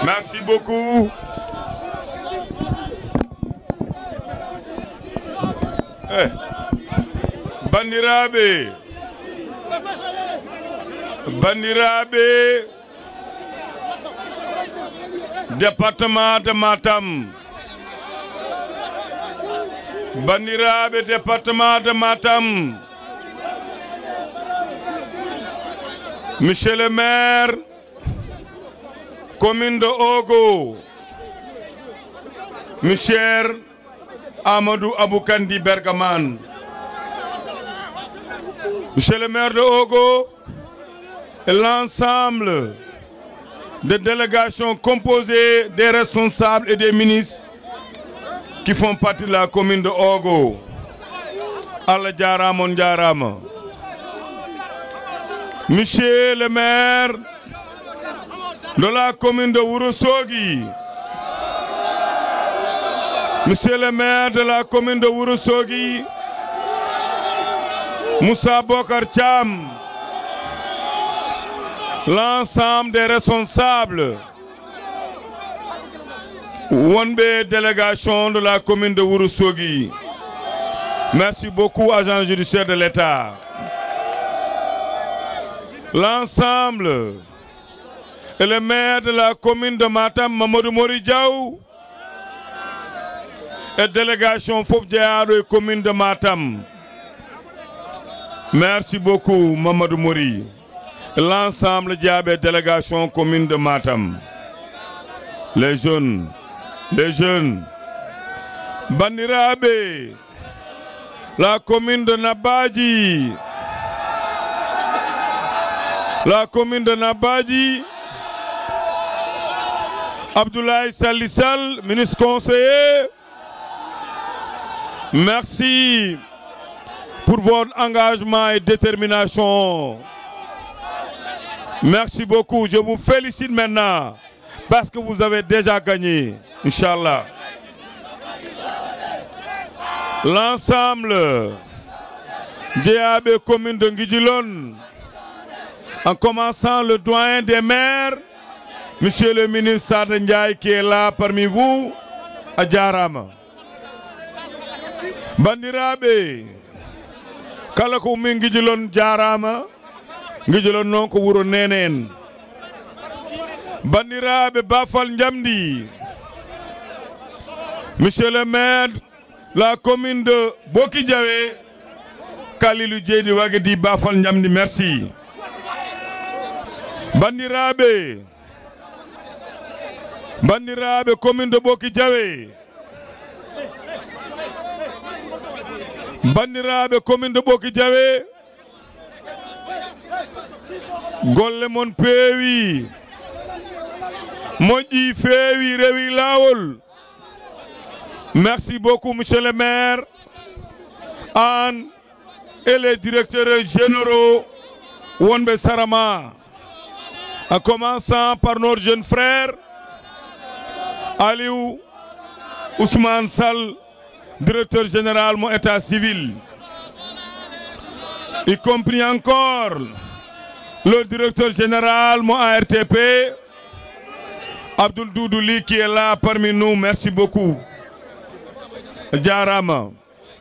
Merci beaucoup. Bandiraɓe département de Matam. Bandiraɓe département de Matam. Monsieur le maire, commune de Ogo, Monsieur Amadou Aboukandi Bergaman. Monsieur le maire de Ogo et l'ensemble des délégations composées des responsables et des ministres qui font partie de la commune de Ogo. Allah jarama on jarama. Monsieur le maire de la commune de Ourossogui. Monsieur le maire de la commune de Ourossogui, Moussa Bokar Cham, l'ensemble des responsables, Wonbe délégation de la commune de Ourossogui. Merci beaucoup, agent judiciaire de l'État. L'ensemble et le maire de la commune de Matam, Mamadou Mori Diaw, et délégation Fofdiaro et commune de Matam. Merci beaucoup, Mamadou Mori. L'ensemble de délégation commune de Matam. Les jeunes. Bandirabe, la commune de Nabadji. La commune de Nabadji. Abdoulaye Salissal, ministre conseiller. Merci pour votre engagement et détermination. Merci beaucoup. Je vous félicite maintenant parce que vous avez déjà gagné. Inch'Allah. L'ensemble des communes de Ngidjilon, en commençant le doyen des maires, Monsieur le ministre Sada Ndiaye qui est là parmi vous, à Djarama. Bandirabe, kala ko min Ngidjilon Djarama, Ngidjilon non ko wuro nenen. Bandirabe Bafal Ndiamdi, Monsieur le maire, la commune de Bokidjawe, Kalilou Djedi Wagedi Bafal Ndiamdi, merci. Bandirabe, commune de Bokidjawe. Bandirabe commune de Bokidjawe. Golle mon pewi. Moji fewi rewi lawol. Merci beaucoup, monsieur le maire, Anne et les directeurs généraux Wonbe Sarama, en commençant par notre jeune frère Aliou Ousmane Sall, directeur général mon état civil, y compris encore le directeur général mon ARTP, Abdoul Doudouli qui est là parmi nous, merci beaucoup. Jarama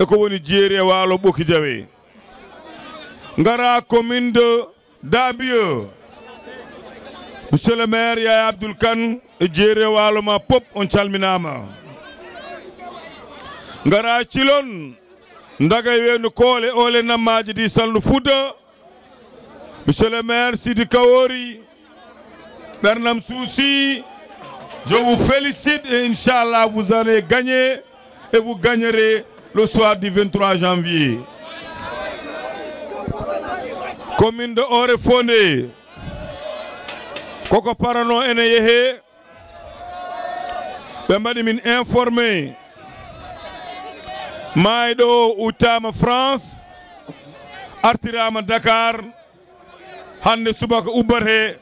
eko woni jere walo Bokidjawe. Ngara commune de Dabio. Monsieur le maire Yaya Abdoul Kane e jere walo ma pop on calminama. Ngara Cilon ndagay wenu kole ole namaji di salnu Fouta. Monsieur le maire Sidi Kawori, Bernam Soussi, je vous félicite et Inch'Allah vous allez gagner. Et vous gagnerez le soir du 23 janvier. Commune de Oréfondé, Koko Parano Eneyehe, Bembadi min informé, Maïdo Outama France, Artirama Dakar, Hande Subaka Ubarhe,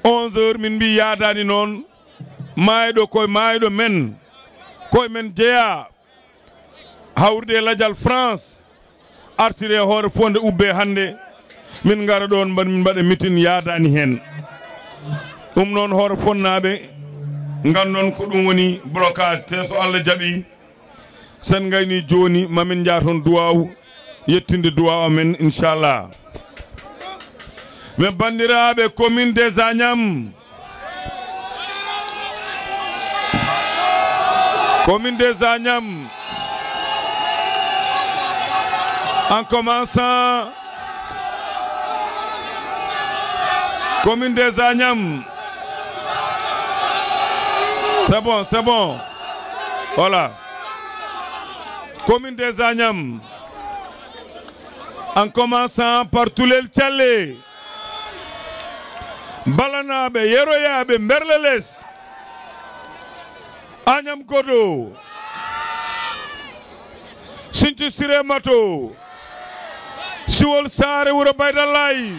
11h min bi yadani non, Maïdo koy Maïdo men. Koy men jeya hawrde ladial France artire hoore fonde ubbe hande min ngara don min mbaɗa mitin yadani hen ɗum noon hoore fonnaɓe ngandon ko ɗum woni blocage te so Allah jaɓi sen gayni joni mamin jaaton duwaw yettinde duwaw amen inchallah mais bandiraɓe commune des Agnam en commençant commune des Agnam. C'est bon. Voilà. Commune des Agnam. En commençant par Toulel Tchallé. Balanabe, Yeroyabe, Merleles. Agnam Godo. Sintu Sire Mato. Siwol Sare Wuro Baydalay.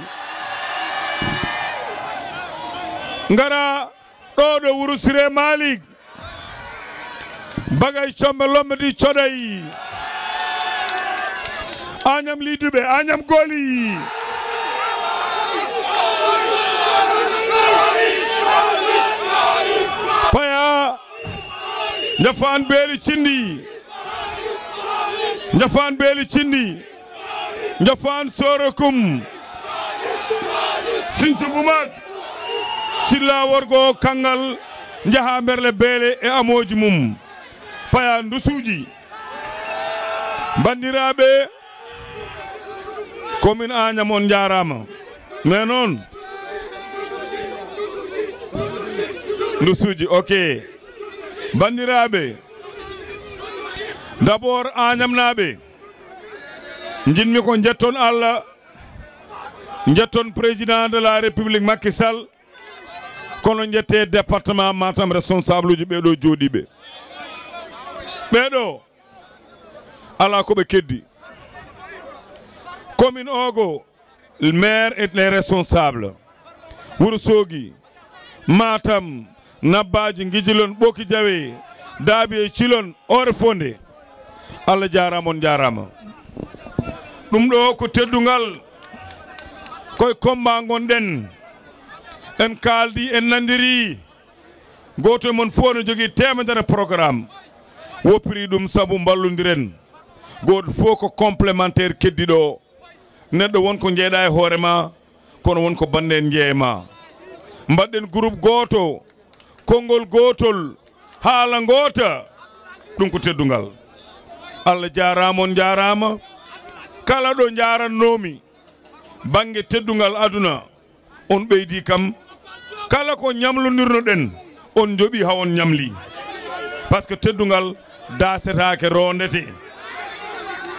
Ngara ɗo Wuro Sire Malik bagay combe lomdi coday Agnam liduɓe Agnam goli paya Njafaan beeli cindi Njafaan Sorokum Sinthiou Boumak Silla worgo kangal njaha merle beele e amoji mum paya ndusuji bandiraɓe commune Agnam on jarama mais non ndusuji ok bandiraɓe d'abord Agnam naɓe jinmi ko jetton Allah jetton président de la république Macky Sall kono jette département Matam responsable uji ɓeɗo jooɗiɓe ɓeɗo ala ko ɓe keddi commune ogo maire et les responsables Wourossogui Matam Nabbaji Guijilon Ɓoki Diawe Daabi e Cilon Ore Fonde Allah jarama on jarama ɗum ɗo ko teddungal koye combat gonɗen en kaldi en nandiri goto mon fof no jogui temedere programme woppiri ɗum saabu ballodiren goto fof ko complémentaire keddiɗo neɗɗo wonko jeeɗa e hoorema kono wonko bande en jeeyma mbaɗɗen groupe goto konngol gotol haala gota ɗum ko teddungal Allah jarama on jarama kala ɗo jarannomi banggue teddungal aduna on ɓeydi kam kala ko ñamlodirnoɗen on joɓi ha on ñamli par ce que teddungal dasetake rondete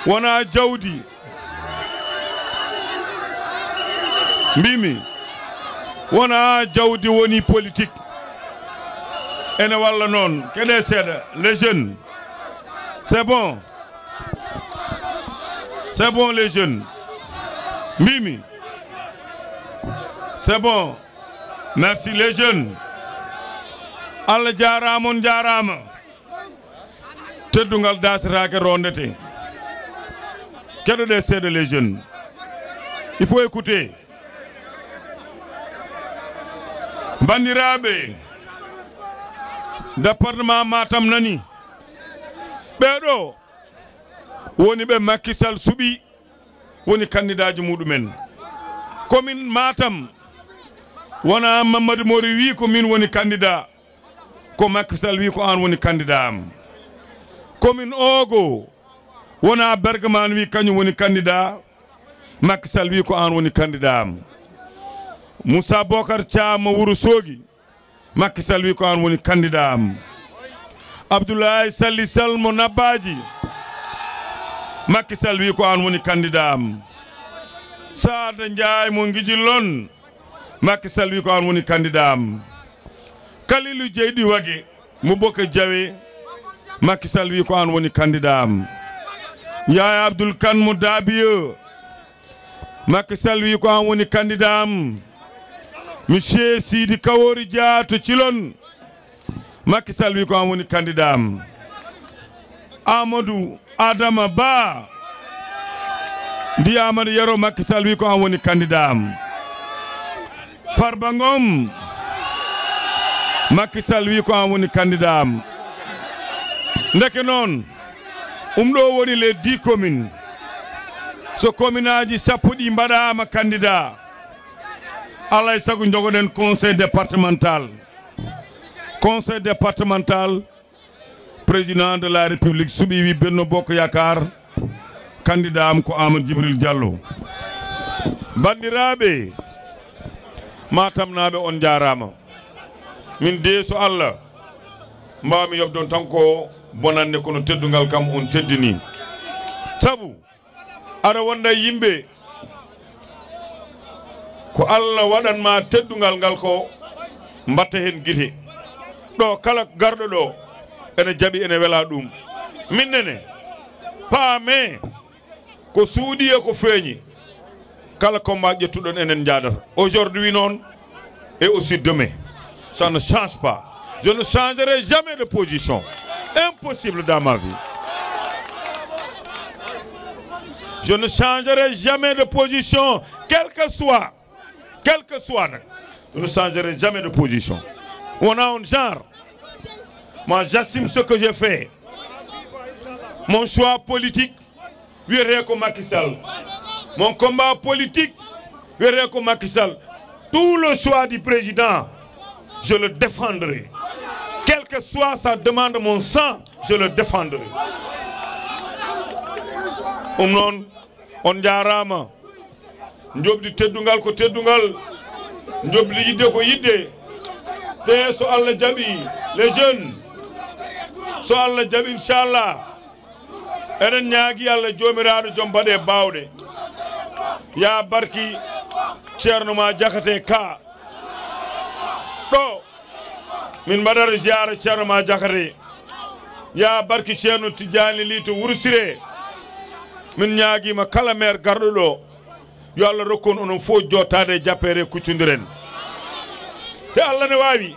wona jawdi mbimi wona jawdi woni politique ene walla noon keɗe seeɗa les jeunes c'est bon les jeunes mbimi c'est bon merci les jeunes Allah jarama on jarama teddungal dasatake rondete keɗoɗe seeɗa les jeunes il faut écouter bandiraɓe département Matam nani ɓeɗo woni ɓe Macky Sall suɓi woni candidat ji muɗumen commune Matam wona Mamadou Mori wi ko min woni candidat ko Macky Sall wi ko an woni candidat am commune Ogo wona Bergaman wi kañum woni candidat Macky Sall wi ko an woni candidat am Moussa Bocar Thiam Wourossogui Macky Sall wi ko an woni candidat am Abdoulaye Sall Salmo Nabbaji Macky Sall wi ko an woni candidat am Sada Ndiaye mo Guijilon Macky Sall wi ko an woni candidat am Kalilou Dieydi Wague mo Boka Diawe Macky Sall wi ko an woni candidat am Yaya Abdoul Kane mo Dabiyo Macky Sall wi ko an woni candidat am Monsieur Sidi Kawori Dia to Cilon Macky Sall wi ko an woni candidat am Amadou Adama Ba Di Amadou Yaro Macky Sall wi ko an woni candidat am Farba Ngom Macky Sall wi ko an woni candidat am ndeke noon ɗo woni les 10 communes so commune aji sappo ɗi mbaɗama candidat alay sago jogoɗen conseil départemental président de la république suɓi wi Benno Bokk Yakar candidat am ko Amadou Djibril Diallo. Bandiraɓe Matam naɓe on jarama min de so Allah mbawmi yobdon tan ko bonande kono teddungal kam on teddini sabu aɗa wonda yimɓe ko Allah waɗanma teddungal ngal ko mbatta hen guite ɗo kala garɗo ɗo ene jaaɓi ene wela ɗum minnene paame ko suuɗi e ko feeñi kala combat ƴettuɗon enen jaadata aujourd'hui noon et aussi demain ça ne change pas. Je ne changerai jamais de position. Impossible dans ma vie. Je ne changerai jamais de position, quel que soit. Je ne changerai jamais de position. On a un genre. Moi, j'assume ce que j'ai fait. Mon choix politique, verrai comme Macky Sall. Mon combat politique, verrai comme Macky Sall. Tout le choix du président, je le défendrai. Quelle que soit sa demande, mon sang, je le défendrai. Non, on jarama. Njobdi teddungal ko teddungal. Njobdi yidde ko yidde. Te so Allah jabi les jeunes. So Allah jabi inchallah. Enen ñaagi Allah jomiraɗo joom baɗe bawɗe. Ya barki Ceerno ma Jakate Ka. ɗo min mbaɗata ziyara Ceerno ma Jakate ya barki Ceerno Tidiani Ly to Wursire min ñaaguima kala maire garɗo ɗo yo Allah rokkon onon fof jottade e jappere kuccodiren te Allah ne wawi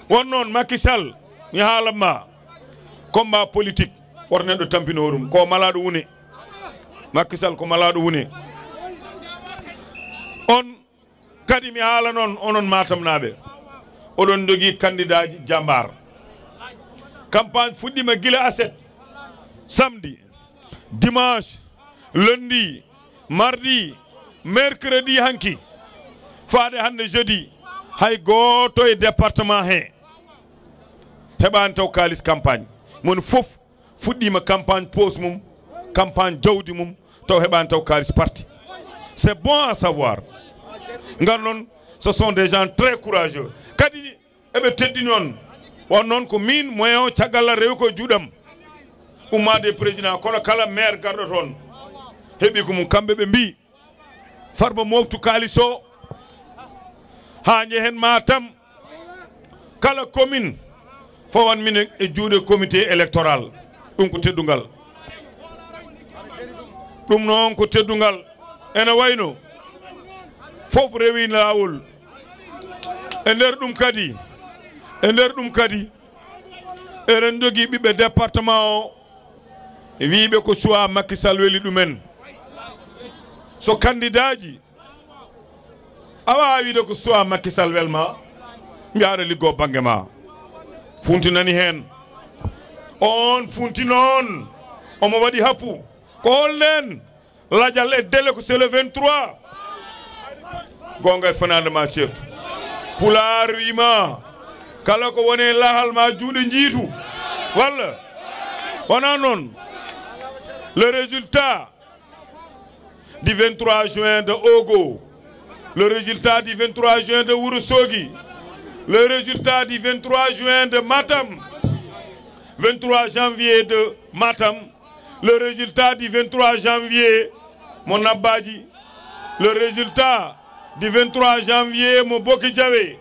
won noon Macky Sall mi haalanma combat politique woto neɗɗo tampinorum ko malaɗo wune Macky Sall ko malaɗo wune on kadi mi haala noon onon Matam naɓe oɗon jogui candidat ji jambar campagne fuɗɗima guila aset samedi dimanche lundi mardi mercredi hanki faade hande jeudi hay goto e département he heɓani taw kalis campagne mon fof fuɗɗima campagne pose mum campagne jawdi mum taw heɓani taw kalis parti c'est bon à savoir ngar non ce sont des gens très courageux kadi eɓe teddini on won noon ko min moyen o caggal rewi ko juuɗam ummade président kono kala maire garɗo toon heeɓi ko mum kamɓe ɓe mbi Farba moftu kalis o ha jehen Matam kala commune fawan min e juuɗe comité électoral ɗum ko teddungal ɗum noon ko teddungal ene wayno fof rewi lawol e nder ɗum kadi eɗen jogui ɓiɓɓe département o wiɓe ko choix Macky Sall weli ɗumen so candidat ji a wawi wiide ko choix Macky Sall welma mbiyaɗa liggo banggue ma funtinani hen on funti noon omo waɗi happu ko hollen ladial e délai ko c'est le 23 gonga e fanade ma ceertu Pulaar wima kala ko woni lahal ma juuɗe jiitu walla wona noon le résultat du 23 juin de Ogo, le résultat du 23 juin de Ourossogui, le résultat du 23 juin de Matam, 23 janvier de Matam, le résultat du 23 janvier mon Abadji, le résultat du 23 janvier mon Bokidjawe,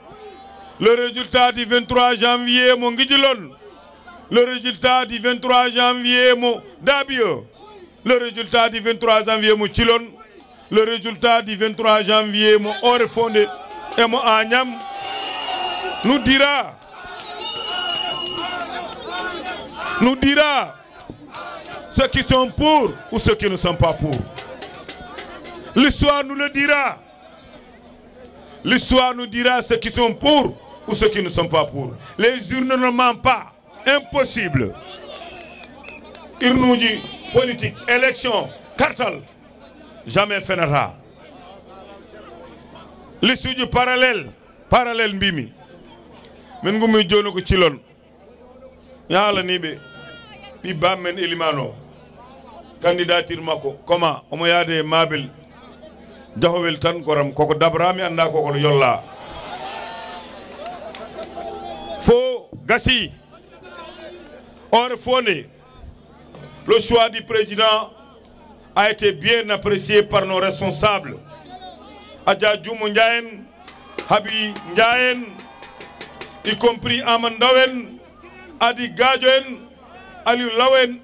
le résultat du 23 janvier mon Guidjilon, le résultat du 23 janvier mon Dabio, le résultat du 23 janvier mon Chilon, le résultat du 23 janvier mon Orefonde et mon Agnam nous dira ceux qui sont pour ou ceux qui ne sont pas pour. L'histoire nous le dira. L'histoire nous dira ceux qui sont pour ou ceux qui ne sont pas pour. Les urnes ne mentent pas. Impossible. Il nous dit politique, élection, cartel. Jamais fenera. L'issue du parallèle mbimi. Min ngumi jonu ko cilon. Yalla nibe. Bi bamen elimano. Candidature mako. Comment? Omo yade mabil. Jahowel tan goram koko dabrami anda koko yolla. Fo gasi. Or fondé. Le choix du président a été bien apprécié par nos responsables. Adja Djoumou Ndiayen, Habi Ndiayen, y compris Amandawen, Adi Gadjoen, Aliou Lawen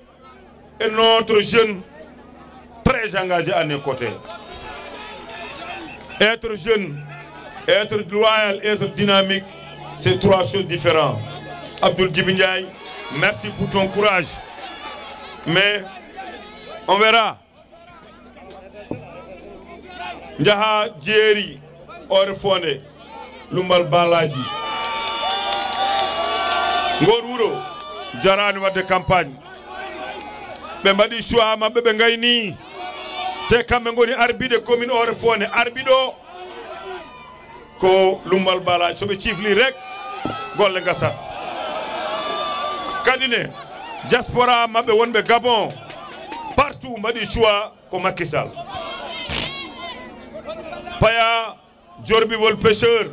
et notre jeune très engagé à nos côtés. Être jeune, être loyal, être dynamique, c'est trois choses différentes. Abdoul Djibi Ndiaye, merci pour ton courage. Mais on verra. Njaha Djeri Orefone Lumbal Balaji Ngor wuro jarani wadde campagne ɓe mbaɗi choix maɓɓe ɓe gayni te kamɓe goni arbiɗe commune Orefone arbiɗo ko Lumbal Balaji soɓe cifli rek golle gasat kadi ne diaspora maɓɓe wonɓe Gabon partout mbaɗi choix ko Macky Sall Paya Djorbivol pêcheur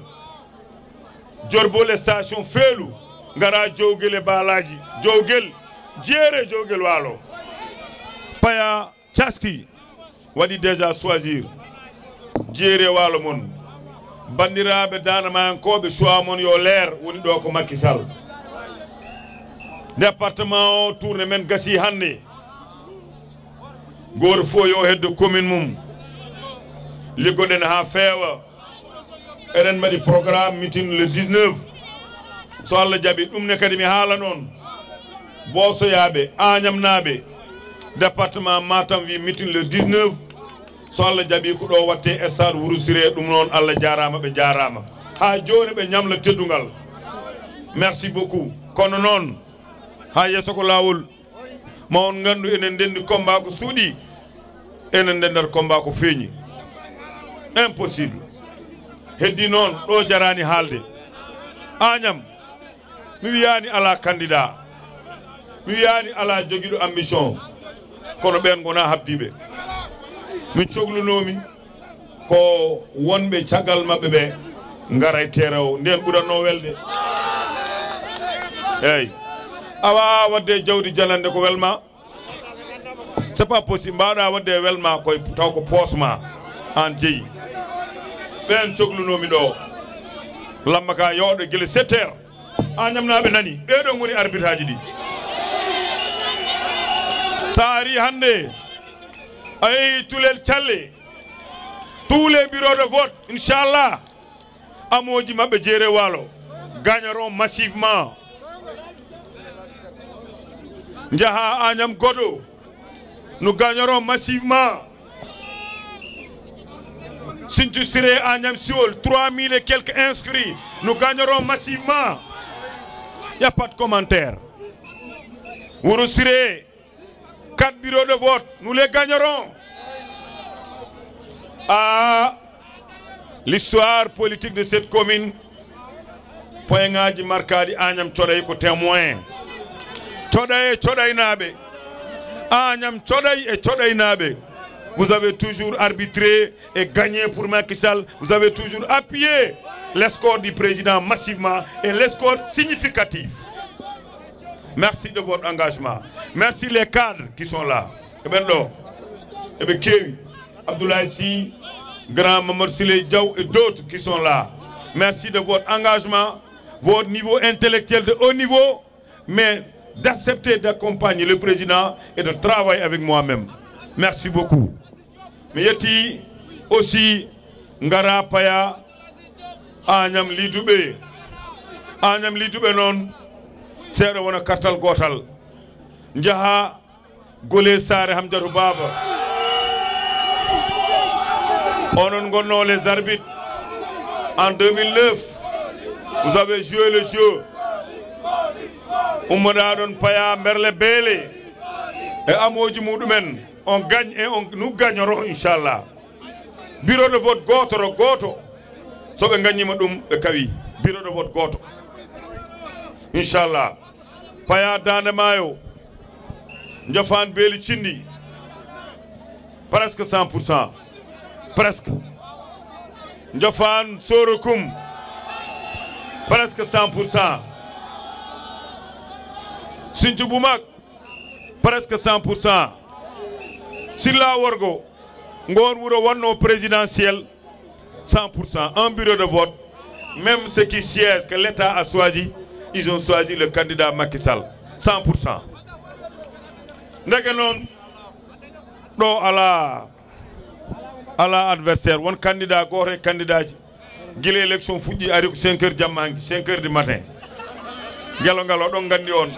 Djorbo les stations Felu Ngara Djogel et Balaji Djogel Djere Djogel Walo Paya Chaski Wadi déjà choisir Djere Walo mon Bandirabe Danama Kobe choix mon yo l'air woni do ko Macky Sall département tourne men gasi hande gor fo yo heddo commune mum liggoɗen ha feewa eɗen mbaɗi programme meeting le 19 so Allah jaɓi ɗum ne kadi mi haala noon Bosoyaɓe Agnamnaɓe département Matam wi meeting le 19 so Allah jaɓi ko ɗo watte stade Wourossiré ɗum noon Allah jarama ɓe jarama ha joni ɓe ñamla teddugal merci beaucoup kono noon ha yesso ko lawol ma on gandu enen ndendi combat ko suuɗi enen ndendar combat ko feeñi impossible heddi noon ɗo jarani haalde Agnam mi wiyani ala candidat mi wiyani ala jogiɗo ambition kono ɓen gona habdiɓe min cohlunomi ko wonɓe caggal mabɓe ɓe garay terewo nden ɓuranno welde eyyi awa wadde jawdi jalande ko welma c'est pas possible mbaɗa wadde welma koye taw ko poosma an jeeyi ɓen cohlunomi ɗo lamba ka yowɗo guila 7 heures Agnamnaɓe nani ɓeɗo goni arbitre haji ɗi sa ari hande a yeehi Tulel Thialé tous les bureaux de vote inchallah amoji mabɓe Djere Walo gagneront massivement Njaha Agnam Godo nous gagnerons massivement Sinthiou Siré Agnam Siol 3000 et quelques inscrits nous gagnerons massivement il n'y a pas de commentaire Wourossiré 4 bureaux de vote nous les gagnerons l'histoire politique de cette commune point ngaji markadi Agnam Coɗay ko témoin Coɗay e Coɗaynaɓe Agnam Coɗay e Coɗaynaɓe vous avez toujours arbitré et gagné pour Macky Sall vous avez toujours appuyé l'escorte du président massivement et l'escorte significatif merci de votre engagement merci les cadres qui sont là Ebe Kewi Abdoulaye Sy Grand Mamadou Siley Diaw et d'autres qui sont là merci de votre engagement votre niveau intellectuel de haut niveau mais d'accepter d'accompagner le président et de travailler avec moi-même. Merci beaucoup. Mais yeti aussi Ngara Paya Agnam Lidouɓe non seeɗo wona kartal gotal jaha Gole Sare Hamdou Baba onon gonno les arbitres en 2009 Vous avez joué le jeu. Ummadadon paya merle bele. Et amoji mudumen. On gagne et nous gagnerons, Inch'Allah. Bureau de vote goto. So be gagnima dum e kawi. Bureau de vote goto. Inch'Allah. Paya dande mayo. Njofan beli cindi. Presque 100%. Presque. Njofan Sorokum. Presque 100%. Sinthiou Boumak. Presque 100%. Silla Worgo. Ngon Wuro Wanno présidentiel. 100%. Un bureau de vote. Même ceux qui siègent que l'État a choisi, ils ont choisi le candidat Macky Sall. 100%. Ndeke non do ala adversaire won candidat goto candidat ji gile élection fuɗɗi ari ko 5h jammangi 5h du matin gelo ngal oɗon gandi on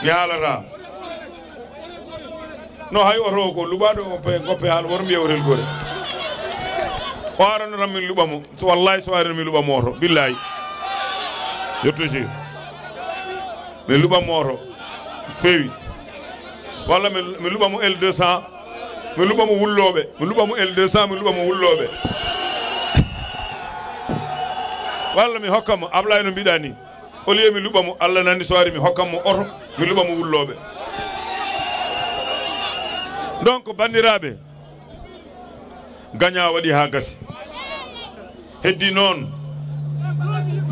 mi haalata no hay oto ko luɓaɗo goppe haala woto mbiyewrel gore o aranotan min luɓamo so wallahi so arino min luɓamo oto billahi je te jure min luɓamo oto feewi walla mi luɓamo L200 mi luɓamo wulloɓe mi luɓamo L200 mi luɓamo wulloɓe walla mi hokkamo Ablaye no mbiɗa ni au lieu mi luɓamo Allah nandi so ari mi hokkamo oto mi luɓamo wulloɓe donc bandiraɓe gagnant waɗi ha gasi heddi noon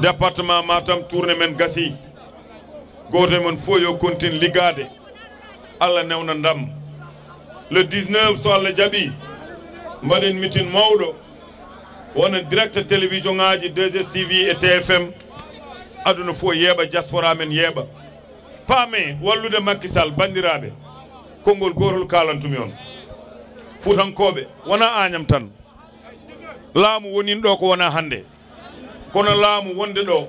département Matam tourné men gasi goto men fof yo continue liggade Allah newna ndam le 19 so Allah jaɓi mbaɗen meeting mawɗo wona direct télévision ngaji 2STV et TFM aduna fof yeeɓa diaspora men yeeɓa paame wallude Macky Sall bandiraɓe konngol gotol kalantumi on fuutankoɓe wona Agnam tan laamu wonin ɗo ko wona hande kono laamu wonde ɗo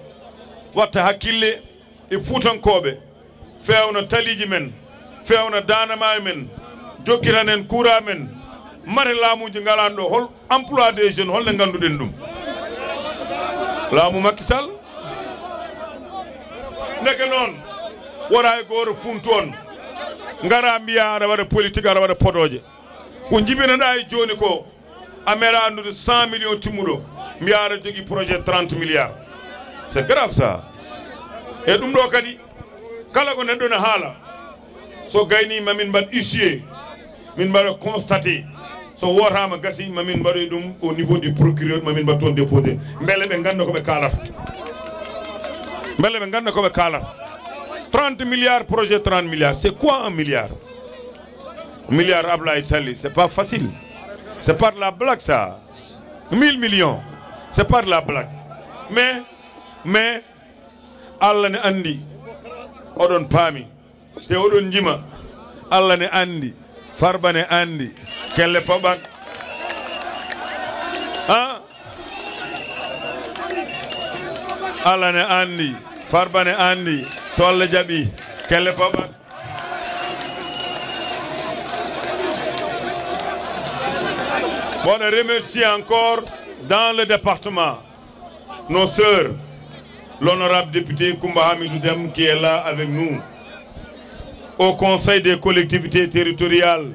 watta hakkille e fuutankoɓe fewna taliji men fewna danamaye men jokkiranen courant men mare laamuji ngalan ɗo hol emploi des jeunes holne ganduɗen ɗum laamu Macky Sall ndeke noon wora e goto funtu on ngara mbiya aɗa waɗa politique aɗa waɗa podoje ko jibinaɗa e joni ko a meeɗa andude 100 millions timmuɗo mbiya aɗa jogui projet 30 milliards c'est grave ça e ɗum ɗo kadi kala ko neɗɗo ne haala so gayni mamin mbaɗ huissier min mbaɗa constaté so wotama gasi mamin mbaɗoy ɗum au niveau du procureur mamin mbaɗ toon déposé beele ɓe ganda koɓe kalata beele ɓe ganda koɓe kalata 30 milliards projet 30 milliards c'est quoi 1 milliard milliard Ablaye Sall c'est pas facile c'est pas de la blague ça 1000 millions c'est pas de la blague mais Allah ne andi oɗon paami te oɗon jima Allah ne andi Farba ne andi kelle paɓat Allah ne andi Farba ne andi so Allah jaɓi kelle paɓat bon on remercie encore dans le département nos sœurs l'honorable député Koumba Hamidou Dème qui est là avec nous au conseil des collectivités territoriales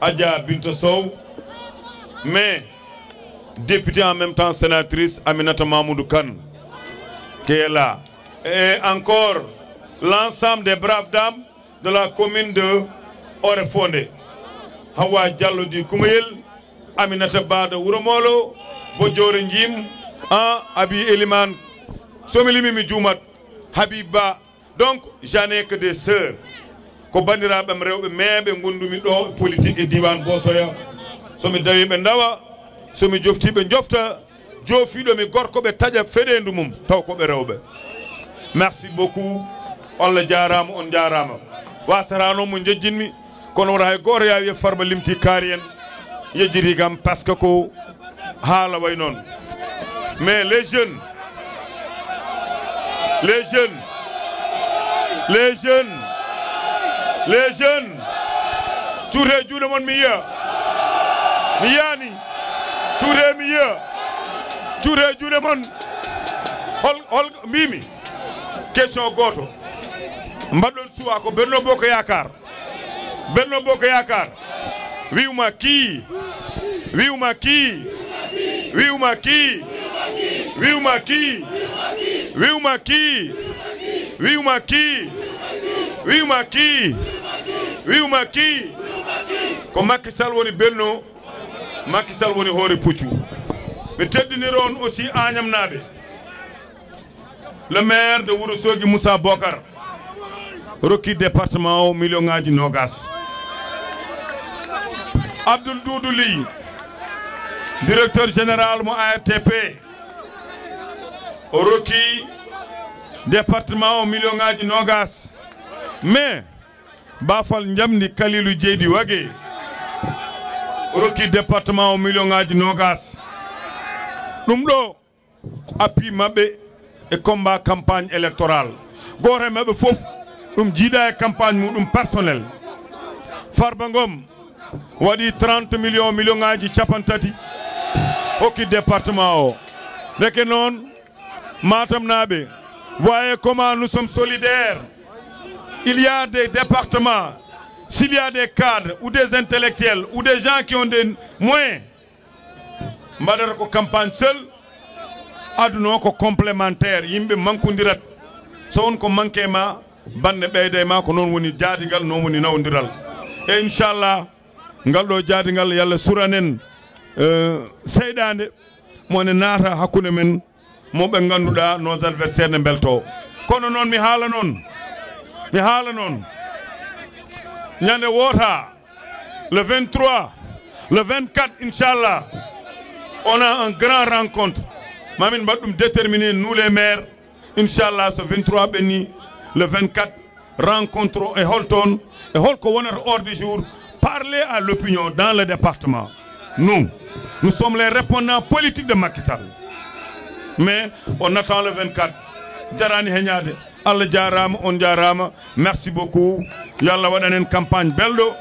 Adja Binta Sow mais député en même temps sénatrice Aminata Mamoudou Kane qui est là et encore l'ensemble des braves dames de la commune de Oréfondé Hawa Diallo du Koumayel Aminata Bada Wuromolo Bodiore Njim Abi Eliman Somilimi mi Djoumat Habiba donc j'en ai que des sœurs ko bandiraɓe am rewɓe meeɓe gondumi ɗo politique e diwan Bosoya somi dawi ɓe dawa somi joftiɓe jofta jofiɗomi gorko ɓe taƴa feɗendu mum taw koɓe rewɓe merci beaucoup Allah jarama on jarama wasarano mo jejjinmi kono wota hay goto yawi Farba limti kaari en yejjiti kam par ce que ko haala way noon mais les jeunes cuute juuɗe mon mi yiya mi yiyani cuute mi yiya cuute juuɗe mon hol mbimi question goto mbaɗɗon suwa ko Benno Bokk Yaakaar wiwma ki ko Macky Sall woni Benno Macky Sall woni hoore puccu ɓe teddiniron aussi Agnam naɓe le maire de Wourossogui Moussa Bokar rokki département o million ngaji nogas Abdoul Doudou Ly directeur général mo ARTP o rokki département o million ngaji nogas mais Bafal Njamdi Kalilou Dieydi Wague o rokki département o million ngaji nogas ɗum ɗo appui maɓɓe e combat campagne électorale goto e maɓɓe fof ɗum jiiɗa e campagne muɗum personnel Farba Ngom waɗi 30 million ngaji capantati hokki département o reke noon Matam naɓe voyez comment nous sommes solidaires. Il y a des départements, s'il y a des cadres ou des intellectuels ou des gens qui ont des moyens mbaɗata ko campagne seul aduna ko complémentaire yimɓe mankudirat so won ko manque ma bande ɓeyde ma ko noon woni jaadigal noon woni nawdiral e inchallah ngal ɗo jaadigal yalla suranen seyɗade mone naata hakkude men moɓe ganduɗa nos adversaires ne belto kono noon mi haala noon ñande wota le 23 le 24 inchallah on a un grand rencontre mamin mbaɗɗum déterminé nous les maires inchallah ce 23 ɓenni le 24 rencontre e holton e holko wonata ordre du jour parler à l'opinion dans le département nous sommes les répondants politiques de Macky Sall mais on attend le 24 jarani heñade Allah jarama on jarama merci beaucoup yalla waɗanen campagne belɗo